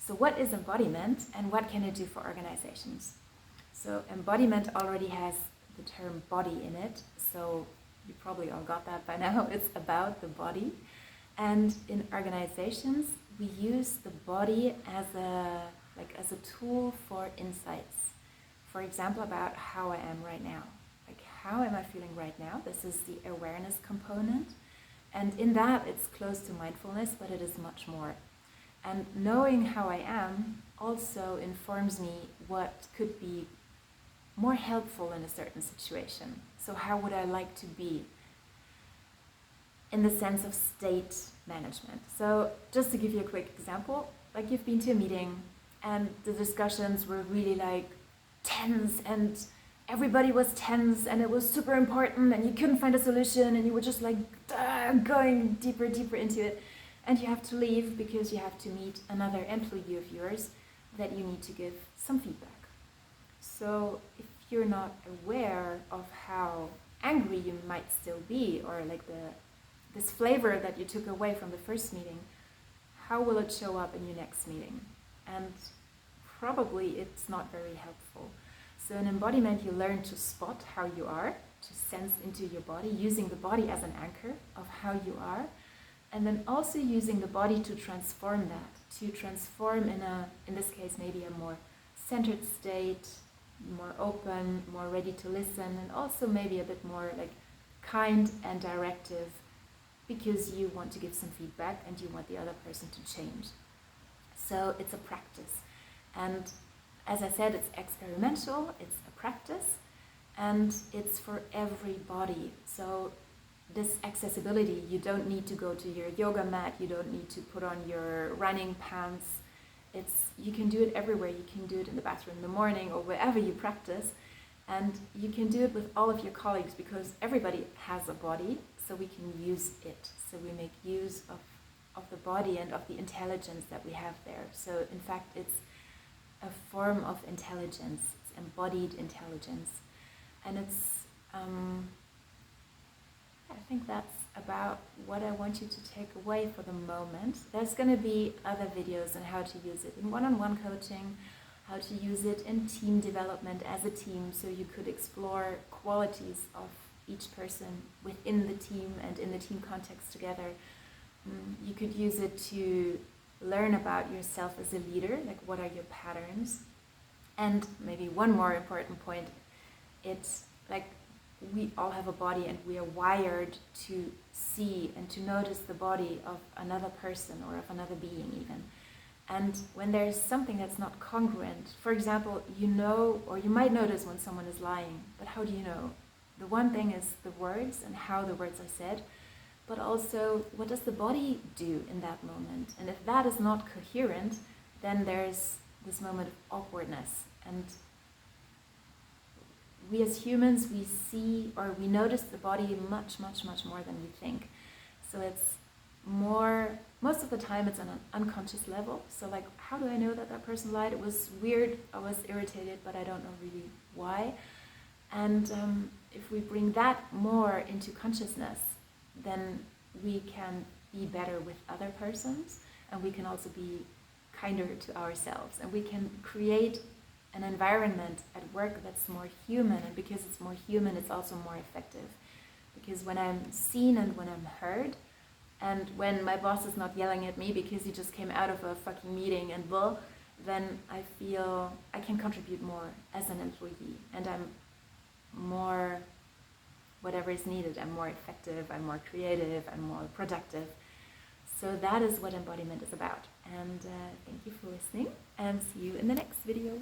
So what is embodiment and what can it do for organizations? So embodiment already has the term body in it, so you probably all got that by now. It's about the body. And in organizations, we use the body as a tool for insights. For example, about how I am right now. Like, how am I feeling right now? This is the awareness component. And in that, it's close to mindfulness, but it is much more. And knowing how I am also informs me what could be more helpful in a certain situation. So how would I like to be in the sense of state management? So just to give you a quick example, like you've been to a meeting and the discussions were really like tense and everybody was tense and it was super important and you couldn't find a solution and you were just like going deeper into it, and you have to leave because you have to meet another employee of yours that you need to give some feedback. So if you're not aware of how angry you might still be, or like this flavor that you took away from the first meeting, how will it show up in your next meeting? And probably it's not very helpful. So in embodiment, you learn to spot how you are, to sense into your body, using the body as an anchor of how you are, and then also using the body to transform that, to transform in this case, maybe a more centered state, more open, more ready to listen, and also maybe a bit more like kind and directive, because you want to give some feedback and you want the other person to change. So it's a practice. And as I said, it's experimental, it's a practice, and it's for everybody. So this accessibility, you don't need to go to your yoga mat, you don't need to put on your running pants. You can do it everywhere. You can do it in the bathroom in the morning or wherever you practice. And you can do it with all of your colleagues because everybody has a body, so we can use it. So we make use of the body and of the intelligence that we have there. So in fact, it's a form of intelligence. It's embodied intelligence. And it's, I think that's about what I want you to take away for the moment. There's going to be other videos on how to use it in one-on-one coaching, how to use it in team development as a team, so you could explore qualities of each person within the team and in the team context together. You could use it to learn about yourself as a leader, like what are your patterns. And maybe one more important point, it's like we all have a body and we are wired to see and to notice the body of another person or of another being even. And when there's something that's not congruent, for example, you know, or you might notice when someone is lying, but how do you know? The one thing is the words and how the words are said, but also what does the body do in that moment? And if that is not coherent, then there's this moment of awkwardness. And we as humans, we see or we notice the body much more than we think. So it's more, most of the time it's on an unconscious level. So like, how do I know that that person lied? It was weird, I was irritated, but I don't know really why. And if we bring that more into consciousness, then we can be better with other persons, and we can also be kinder to ourselves, and we can create an environment at work that's more human. And because it's more human, it's also more effective. Because when I'm seen and when I'm heard, and when my boss is not yelling at me because he just came out of a fucking meeting and blah, then I feel I can contribute more as an employee, and I'm more whatever is needed. I'm more effective, I'm more creative, I'm more productive. So that is what embodiment is about. And thank you for listening, and see you in the next video.